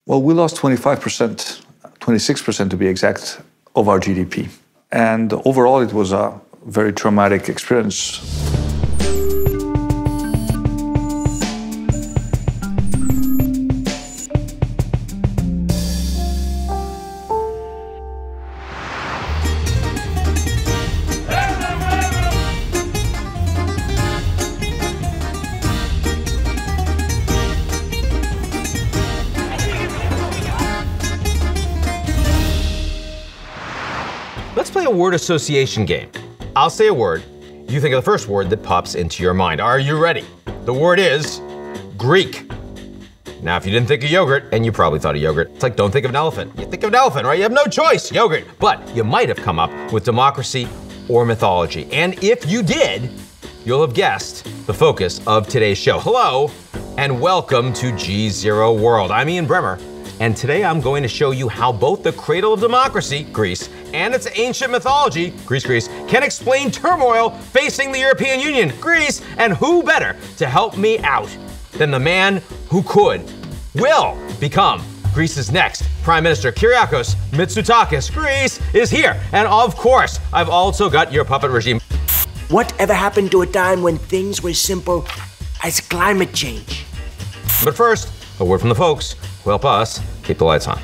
Well, we lost 25%, 26% to be exact, of our GDP. And overall, it was a very traumatic experience. Let's play a word association game. I'll say a word, you think of the first word that pops into your mind. Are you ready? The word is Greek. Now, if you didn't think of yogurt, and you probably thought of yogurt, it's like don't think of an elephant. You think of an elephant, right? You have no choice, yogurt. But you might have come up with democracy or mythology. And if you did, you'll have guessed the focus of today's show. Hello, and welcome to GZERO World. I'm Ian Bremmer. And today I'm going to show you how both the cradle of democracy, Greece, and its ancient mythology, Greece, can explain turmoil facing the European Union, Greece, and who better to help me out than the man who will become Greece's next Prime Minister. Kyriakos Mitsotakis, Greece, is here. And of course, I've also got your puppet regime. Whatever happened to a time when things were simple as climate change? But first, a word from the folks who help us keep the lights on.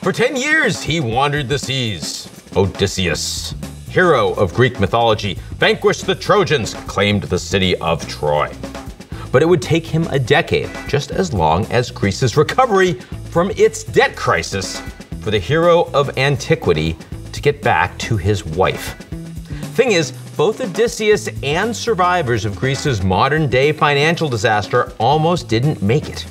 For 10 years, he wandered the seas. Odysseus, hero of Greek mythology, vanquished the Trojans, claimed the city of Troy. But it would take him a decade, just as long as Greece's recovery from its debt crisis, for the hero of antiquity to get back to his wife. Thing is, both Odysseus and survivors of Greece's modern-day financial disaster almost didn't make it.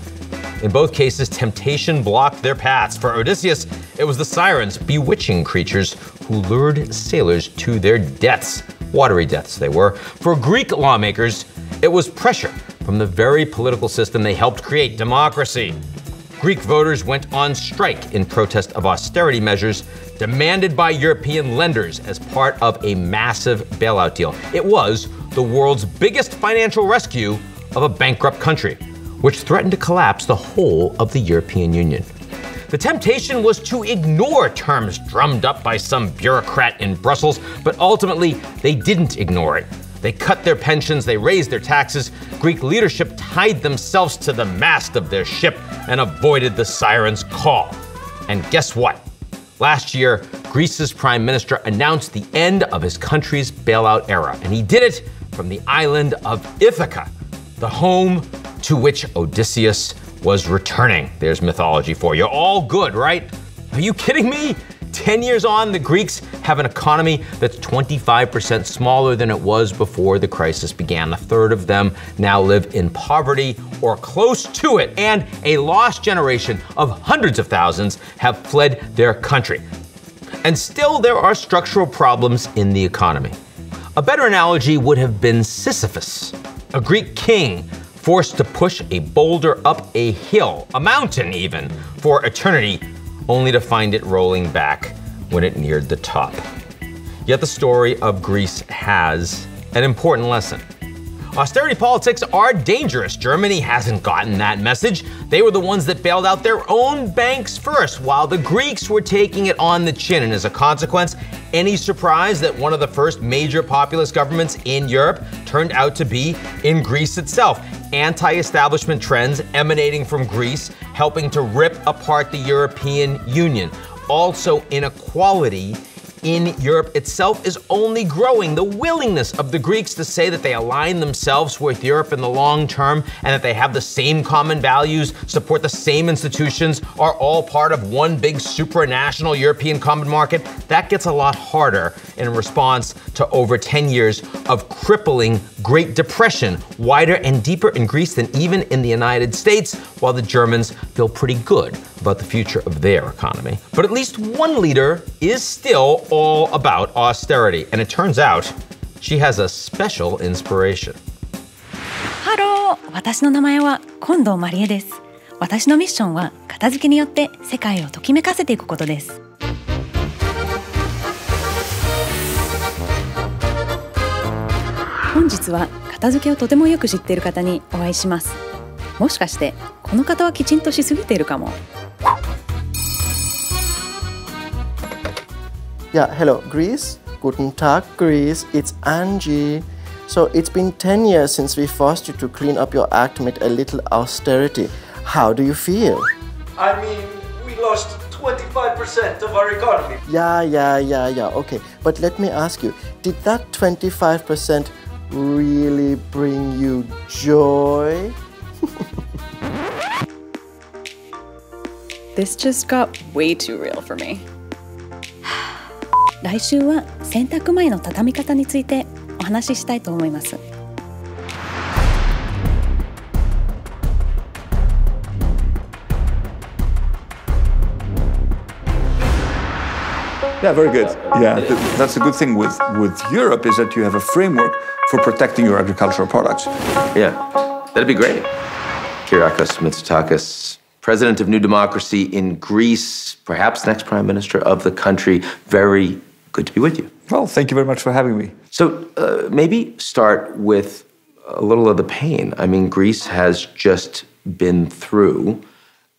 In both cases, temptation blocked their paths. For Odysseus, it was the sirens, bewitching creatures who lured sailors to their deaths. Watery deaths they were. For Greek lawmakers, it was pressure from the very political system they helped create, democracy. Greek voters went on strike in protest of austerity measures demanded by European lenders as part of a massive bailout deal. It was the world's biggest financial rescue of a bankrupt country, which threatened to collapse the whole of the European Union. The temptation was to ignore terms drummed up by some bureaucrat in Brussels, but ultimately they didn't ignore it. They cut their pensions, they raised their taxes. Greek leadership tied themselves to the mast of their ship and avoided the siren's call. And guess what? Last year, Greece's prime minister announced the end of his country's bailout era, and he did it from the island of Ithaca, the home to which Odysseus was returning. There's mythology for you. All good, right? Are you kidding me? 10 years on, the Greeks have an economy that's 25% smaller than it was before the crisis began. A third of them now live in poverty or close to it, and a lost generation of hundreds of thousands have fled their country. And still, there are structural problems in the economy. A better analogy would have been Sisyphus, a Greek king forced to push a boulder up a hill, a mountain even, for eternity, only to find it rolling back when it neared the top. Yet the story of Greece has an important lesson. Austerity politics are dangerous. Germany hasn't gotten that message. They were the ones that bailed out their own banks first, while the Greeks were taking it on the chin. And as a consequence, any surprise that one of the first major populist governments in Europe turned out to be in Greece itself? Anti-establishment trends emanating from Greece, helping to rip apart the European Union. Also, inequality in Europe itself is only growing. The willingness of the Greeks to say that they align themselves with Europe in the long term and that they have the same common values, support the same institutions, are all part of one big supranational European common market, that gets a lot harder in response to over 10 years of crippling Great Depression, wider and deeper in Greece than even in the United States, while the Germans feel pretty good about the future of their economy. But at least one leader is still all about austerity, and it turns out she has a special inspiration. ハロー、私の名前は近藤まりえです。私のミッションは片付けによって世界をときめかせていくことです。本日は片付けをとてもよく知っている方にお会いします。もしかしてこの方はきちんとしすぎているかも。Yeah, hello, Greece. Guten Tag, Greece. It's Angie. So it's been 10 years since we forced you to clean up your act amid a little austerity. How do you feel? I mean, we lost 25% of our economy. Yeah. Okay, but let me ask you, did that 25% really bring you joy? This just got way too real for me. 来週は洗濯前の畳み方についてお話ししたいと思います。Yeah, very good. Yeah, that's a good thing with Europe is that you have a framework for protecting your agricultural products. Yeah, that'd be great. Kyriakos Mitsotakis, president of New Democracy in Greece, perhaps next prime minister of the country. Very good to be with you. Well, thank you very much for having me. So maybe start with a little of the pain. I mean, Greece has just been through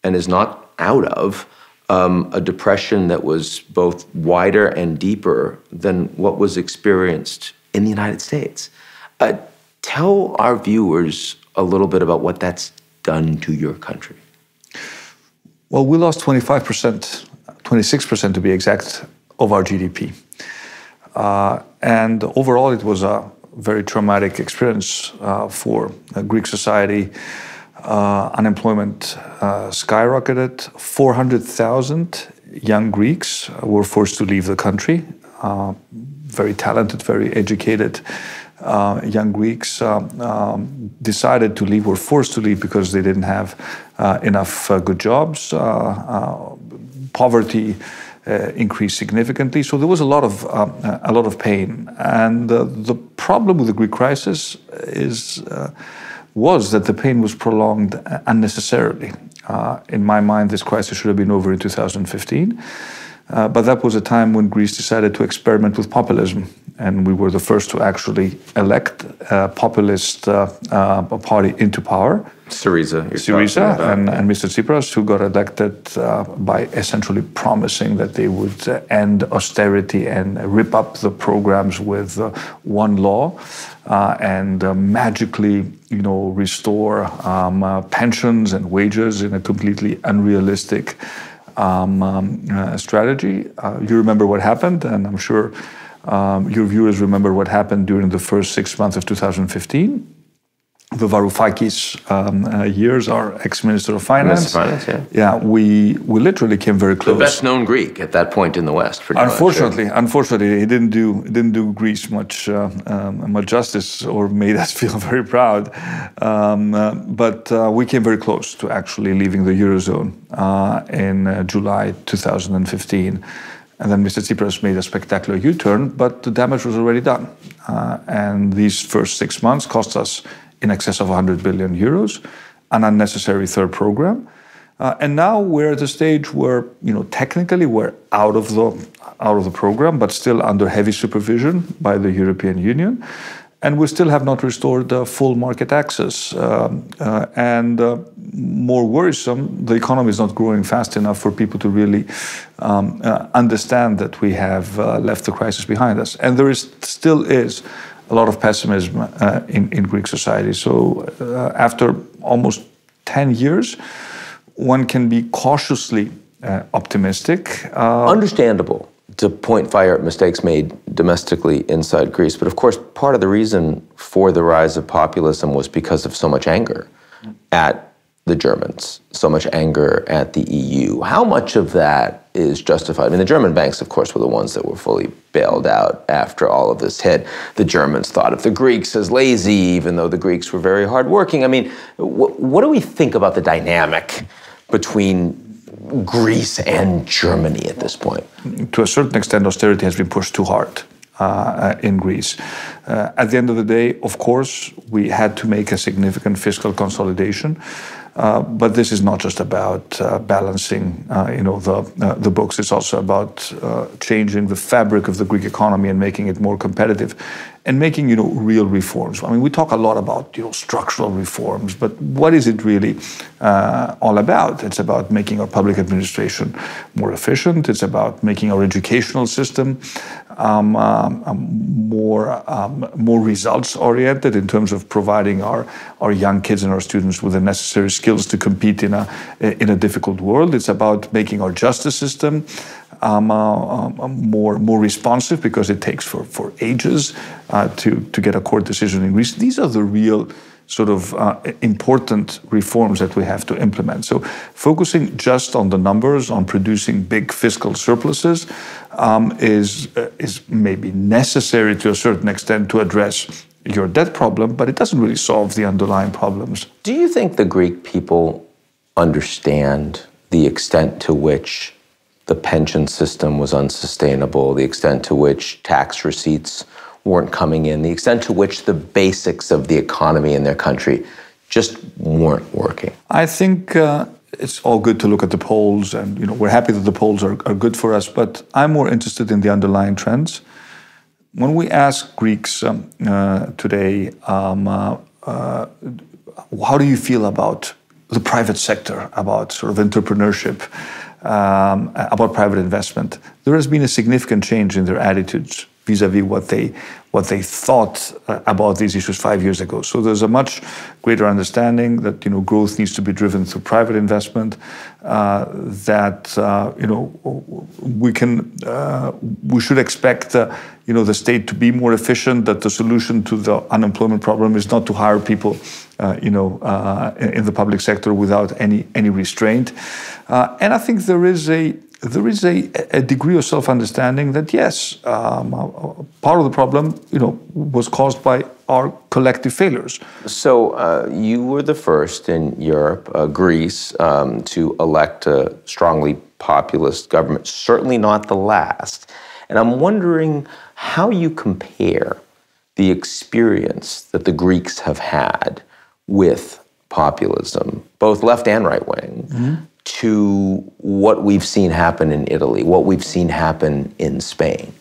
and is not out of a depression that was both wider and deeper than what was experienced in the United States. Tell our viewers a little bit about what that's done to your country. Well, we lost 25%, 26% to be exact, of our GDP. And overall, it was a very traumatic experience for Greek society. Unemployment skyrocketed. 400,000 young Greeks were forced to leave the country. Very talented, very educated young Greeks decided to leave, were forced to leave because they didn't have enough good jobs. Poverty increased significantly. So there was a lot of pain. And the problem with the Greek crisis was that the pain was prolonged unnecessarily. In my mind, this crisis should have been over in 2015. But that was a time when Greece decided to experiment with populism. And we were the first to actually elect a populist party into power. Syriza and Mr. Tsipras, who got elected by essentially promising that they would end austerity and rip up the programs with one law and magically, restore pensions and wages in a completely unrealistic strategy. You remember what happened, and I'm sure your viewers remember what happened during the first 6 months of 2015. The Varoufakis years, our ex-Minister of Finance. Yeah, we literally came very close. The best-known Greek at that point in the West. Unfortunately, he didn't do Greece much justice or made us feel very proud. But we came very close to actually leaving the Eurozone in July 2015. And then Mr. Tsipras made a spectacular U-turn, but the damage was already done. And these first 6 months cost us in excess of 100 billion euros, an unnecessary third program. And now we're at a stage where, technically we're out of the program, but still under heavy supervision by the European Union. And we still have not restored full market access. And more worrisome, the economy is not growing fast enough for people to really understand that we have left the crisis behind us. And there still is a lot of pessimism in Greek society. So after almost 10 years, one can be cautiously optimistic. Understandable to point fire at mistakes made domestically inside Greece. But of course, part of the reason for the rise of populism was because of so much anger at the Germans, so much anger at the EU. How much of that is justified? I mean, the German banks, of course, were the ones that were fully bailed out after all of this hit. The Germans thought of the Greeks as lazy, even though the Greeks were very hardworking. I mean, what do we think about the dynamic between Greece and Germany at this point? To a certain extent, austerity has been pushed too hard in Greece. At the end of the day, of course, we had to make a significant fiscal consolidation. But this is not just about balancing, the books. It's also about changing the fabric of the Greek economy and making it more competitive, and making real reforms. I mean, we talk a lot about structural reforms, but what is it really all about? It's about making our public administration more efficient. It's about making our educational system more results oriented in terms of providing our young kids and our students with the necessary skills to compete in a difficult world. It's about making our justice system more responsive, because it takes for ages to get a court decision in Greece. These are the real sort of important reforms that we have to implement. So focusing just on the numbers, on producing big fiscal surpluses, is maybe necessary to a certain extent to address your debt problem, but it doesn't really solve the underlying problems. Do you think the Greek people understand the extent to which the pension system was unsustainable, the extent to which tax receipts weren't coming in, the extent to which the basics of the economy in their country just weren't working? I think it's all good to look at the polls, and we're happy that the polls are good for us, but I'm more interested in the underlying trends. When we ask Greeks today, how do you feel about the private sector, about sort of entrepreneurship, about private investment, there has been a significant change in their attitudes vis-a-vis what they thought about these issues 5 years ago. So there's a much greater understanding that growth needs to be driven through private investment. We should expect the state to be more efficient. That the solution to the unemployment problem is not to hire people in the public sector without any restraint. And I think there is a degree of self-understanding that, yes, part of the problem, was caused by our collective failures. So you were the first in Europe, Greece, to elect a strongly populist government, certainly not the last. And I'm wondering how you compare the experience that the Greeks have had with populism, both left and right wing, to what we've seen happen in Italy, what we've seen happen in Spain.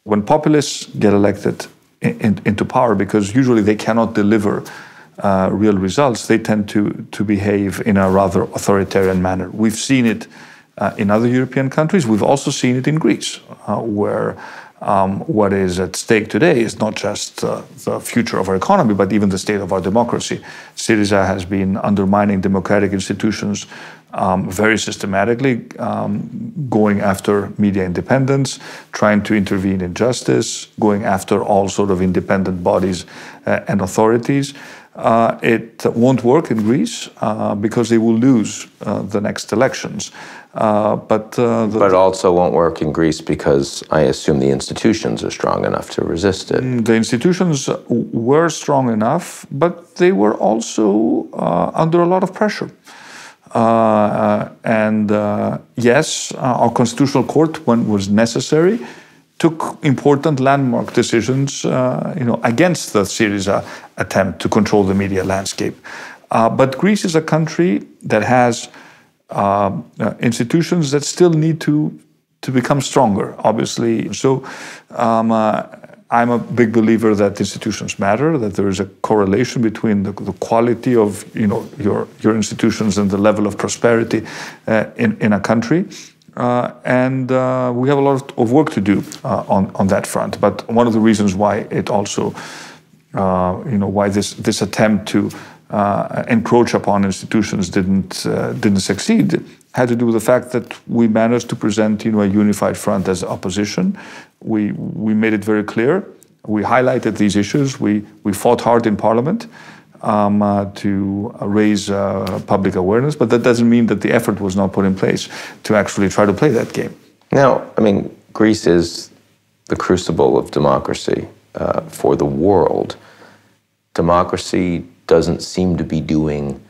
When populists get elected into power, because usually they cannot deliver real results, they tend to behave in a rather authoritarian manner. We've seen it in other European countries. We've also seen it in Greece, where what is at stake today is not just the future of our economy, but even the state of our democracy. Syriza has been undermining democratic institutions very systematically, going after media independence, trying to intervene in justice, going after all sort of independent bodies and authorities. It won't work in Greece because they will lose the next elections. But also won't work in Greece because I assume the institutions are strong enough to resist it. The institutions were strong enough, but they were also under a lot of pressure. Yes, our constitutional court, when it was necessary, took important landmark decisions, against the Syriza attempt to control the media landscape. But Greece is a country that has institutions that still need to become stronger, obviously. So I'm a big believer that institutions matter, that there is a correlation between the quality of your institutions and the level of prosperity in a country. And we have a lot of work to do on that front. But one of the reasons why it also, why this attempt to encroach upon institutions didn't succeed had to do with the fact that we managed to present a unified front as opposition. We made it very clear. We highlighted these issues. We fought hard in Parliament to raise public awareness, but that doesn't mean that the effort was not put in place to actually try to play that game. Now, Greece is the crucible of democracy for the world. Democracy doesn't seem to be doing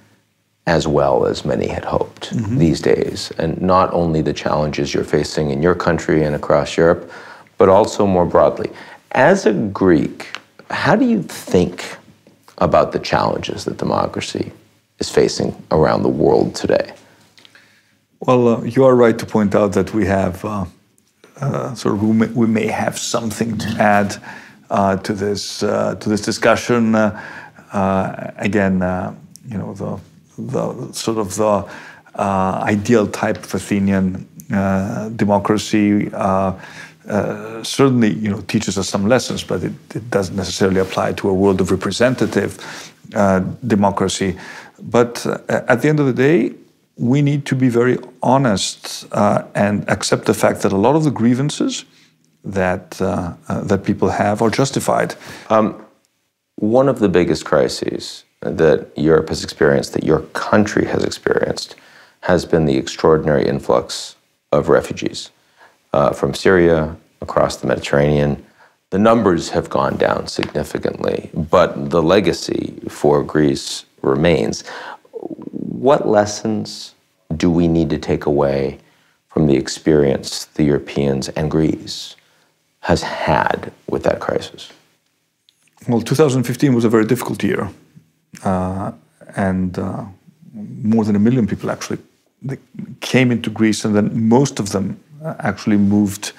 as well as many had hoped these days. And not only the challenges you're facing in your country and across Europe, but also more broadly. As a Greek, How do you think about the challenges that democracy is facing around the world today? Well, you are right to point out that we have we may have something to add to this discussion. Again, the ideal type of Athenian democracy certainly teaches us some lessons, but it doesn't necessarily apply to a world of representative democracy. But at the end of the day, we need to be very honest and accept the fact that a lot of the grievances that people have are justified. One of the biggest crises that Europe has experienced, that your country has experienced, has been the extraordinary influx of refugees from Syria across the Mediterranean. The numbers have gone down significantly, but the legacy for Greece remains. What lessons do we need to take away from the experience the Europeans and Greece has had with that crisis? Well, 2015 was a very difficult year, and more than 1 million people actually came into Greece, and then most of them actually moved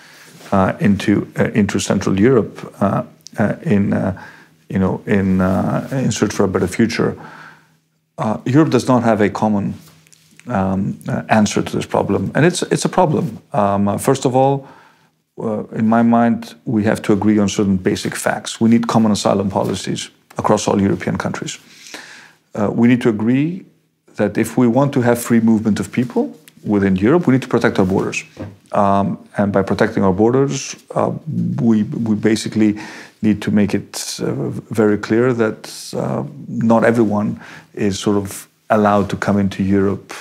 into Central Europe in search for a better future. Europe does not have a common answer to this problem, and it's a problem. First of all, in my mind, we have to agree on certain basic facts. We need common asylum policies across all European countries. We need to agree that if we want to have free movement of people within Europe, we need to protect our borders. And by protecting our borders, we basically need to make it very clear that not everyone is sort of allowed to come into Europe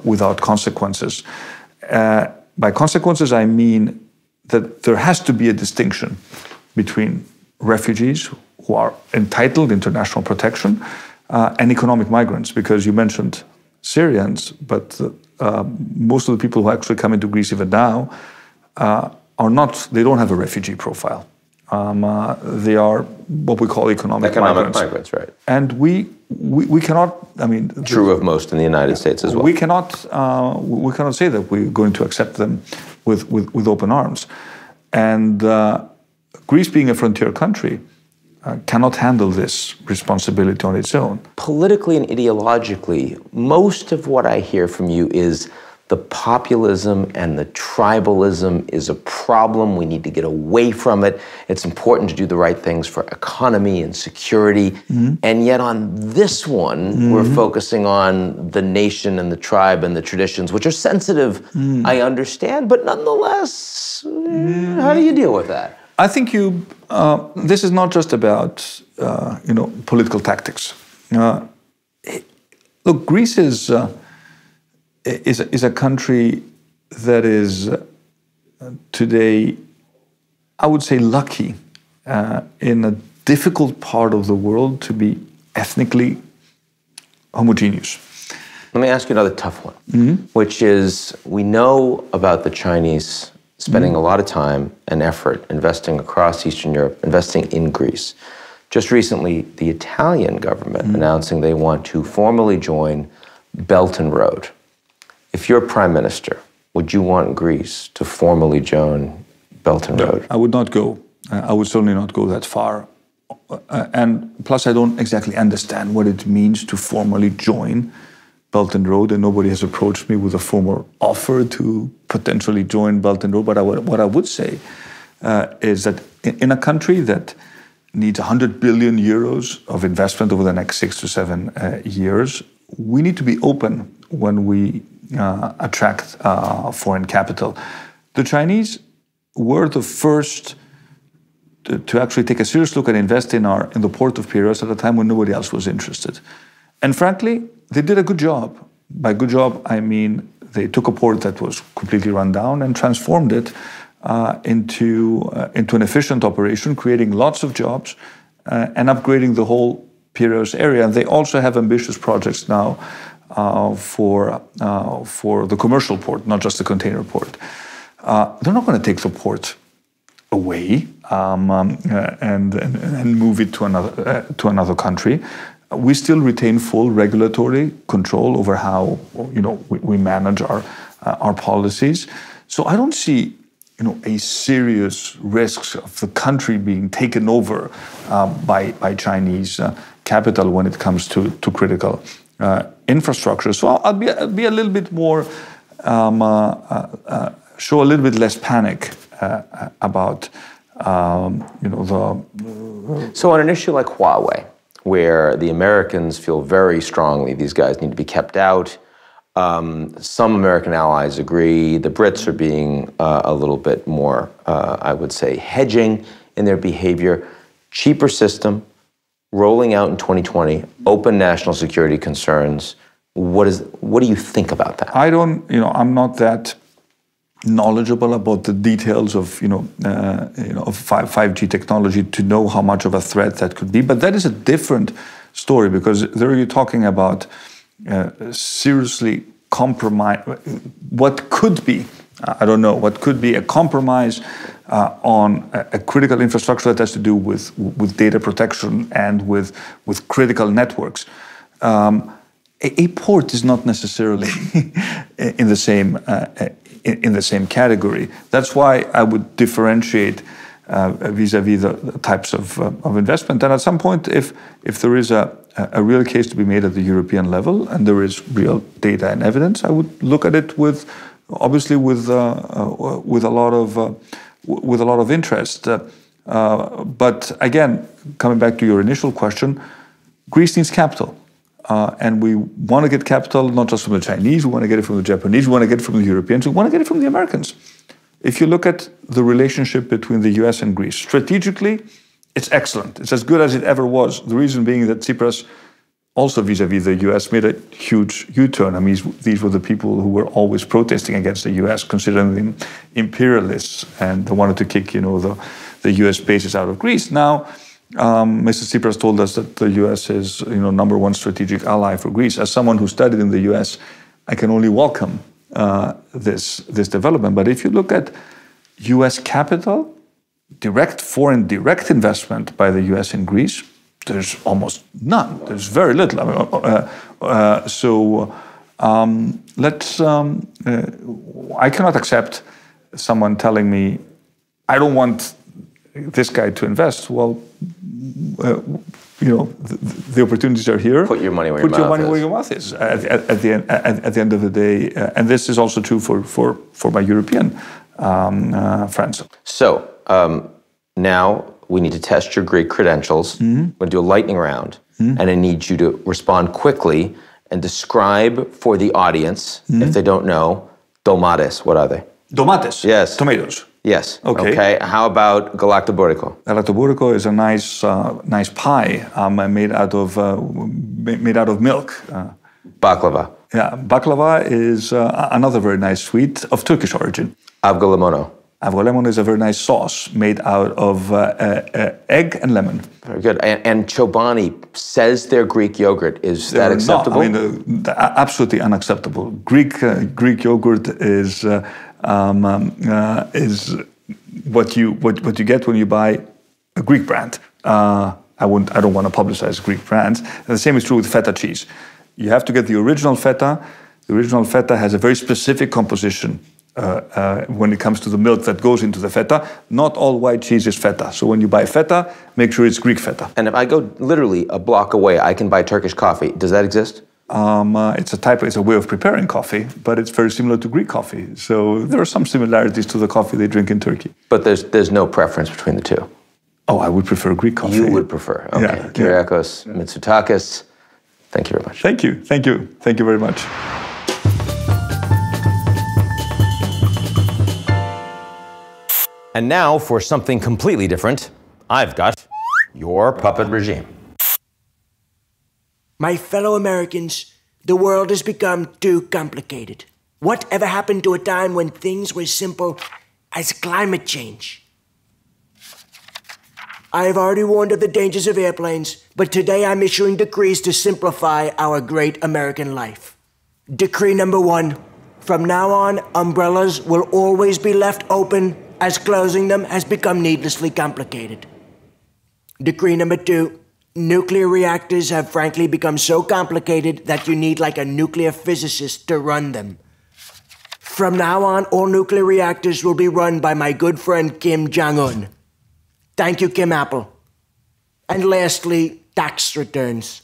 without consequences. By consequences, I mean that there has to be a distinction between refugees who are entitled international protection and economic migrants, because you mentioned Syrians, but most of the people who actually come into Greece even now they don't have a refugee profile. They are what we call economic migrants, right? And we cannot. I mean, true of most in the United States as well. We cannot say that we're going to accept them with open arms. And Greece, being a frontier country, cannot handle this responsibility on its own. Politically and ideologically, most of what I hear from you is the populism and the tribalism is a problem. We need to get away from it. It's important to do the right things for economy and security. Mm-hmm. And yet on this one, mm-hmm. we're focusing on the nation and the tribe and the traditions, which are sensitive, I understand, but nonetheless, how do you deal with that? I think this is not just about, political tactics. Look, Greece is a country that is today, I would say, lucky in a difficult part of the world to be ethnically homogeneous. Let me ask you another tough one, which is, we know about the Chinese spending a lot of time and effort investing across Eastern Europe, investing in Greece. Just recently, the Italian government announcing they want to formally join Belt and Road. If you're prime minister, would you want Greece to formally join Belt and Road? I would not go. I would certainly not go that far. And plus, I don't exactly understand what it means to formally join Belt and Road, and nobody has approached me with a formal offer to potentially join Belt and Road. But what I would say is that in a country that needs 100 billion euros of investment over the next 6 to 7 years, we need to be open when we attract foreign capital. The Chinese were the first to actually take a serious look and invest in the port of Piraeus at a time when nobody else was interested. And frankly, they did a good job. By good job, I mean they took a port that was completely run down and transformed it into an efficient operation, creating lots of jobs and upgrading the whole Piraeus area. And they also have ambitious projects now for the commercial port, not just the container port. They're not going to take the port away and move it to another country. We still retain full regulatory control over how we manage our policies. So I don't see a serious risk of the country being taken over by Chinese capital when it comes to critical infrastructure. So I'll be a little bit more show a little bit less panic about So on an issue like Huawei, where the Americans feel very strongly these guys need to be kept out, some American allies agree. The Brits are being a little bit more, I would say, hedging in their behavior. Cheaper system, rolling out in 2020, open national security concerns. What do you think about that? I'm not that knowledgeable about the details of 5G technology to know how much of a threat that could be, but that is a different story, because there you're talking about seriously compromise. What could be, I don't know, what could be a compromise on a critical infrastructure that has to do with data protection and with critical networks. A port is not necessarily in the same category. That's why I would differentiate vis-a-vis the types of investment. And at some point, if there is a real case to be made at the European level and there is real data and evidence, I would look at it with a lot of interest. But again, coming back to your initial question, Greece needs capital. And we want to get capital not just from the Chinese, we want to get it from the Japanese, we want to get it from the Europeans, we want to get it from the Americans. If you look at the relationship between the US and Greece, strategically, it's excellent. It's as good as it ever was. The reason being that Tsipras, also vis-a-vis the US, made a huge U-turn. I mean, these were the people who were always protesting against the US, considering them imperialists, and they wanted to kick, the US bases out of Greece. Now, Mr. Tsipras told us that the U.S. is, number one strategic ally for Greece. As someone who studied in the U.S., I can only welcome this development. But if you look at U.S. capital, direct foreign direct investment by the U.S. in Greece, there's almost none. There's very little. I cannot accept someone telling me, I don't want this guy to invest. Well, the opportunities are here. Put your money where your mouth is. At the end of the day, and this is also true for my European friends. So now we need to test your Greek credentials. We're going to do a lightning round, and I need you to respond quickly and describe for the audience, if they don't know, domates. What are they? Domates? Yes. Tomatoes. Yes. Okay. How about galaktoboureko? Galaktoboureko is a nice pie made out of milk. Baklava. Yeah, baklava is another very nice sweet of Turkish origin. Avgolemono. Avgolemono is a very nice sauce made out of egg and lemon. Very good. And Chobani says they're Greek yogurt. Is that acceptable? Absolutely unacceptable. Greek yogurt is what you get when you buy a Greek brand. I don't want to publicize Greek brands. And the same is true with feta cheese. You have to get the original feta. The original feta has a very specific composition when it comes to the milk that goes into the feta. Not all white cheese is feta. So when you buy feta, make sure it's Greek feta. And if I go literally a block away, I can buy Turkish coffee. Does that exist? It's a way of preparing coffee, but it's very similar to Greek coffee. So there are some similarities to the coffee they drink in Turkey. But there's no preference between the two? Oh, I would prefer Greek coffee. You would prefer, okay. Yeah. Kyriakos Mitsotakis, thank you very much. Thank you. Thank you very much. And now for something completely different, I've got your puppet regime. My fellow Americans, the world has become too complicated. Whatever happened to a time when things were simple as climate change? I have already warned of the dangers of airplanes, but today I'm issuing decrees to simplify our great American life. Decree number 1. From now on, umbrellas will always be left open as closing them has become needlessly complicated. Decree number 2, nuclear reactors have frankly become so complicated that you need like a nuclear physicist to run them. From now on, all nuclear reactors will be run by my good friend Kim Jong-un. Thank you, Kim Apple. And lastly, tax returns.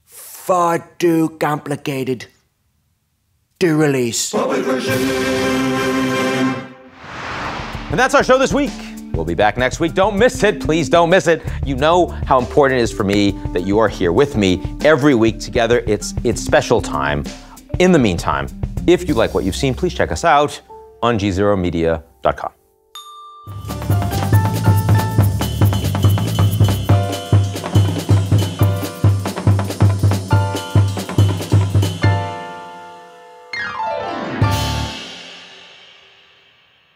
Far too complicated to release. And that's our show this week. We'll be back next week. Don't miss it. Please don't miss it. You know how important it is for me that you are here with me every week together. It's special time. In the meantime, if you like what you've seen, please check us out on GZEROmedia.com.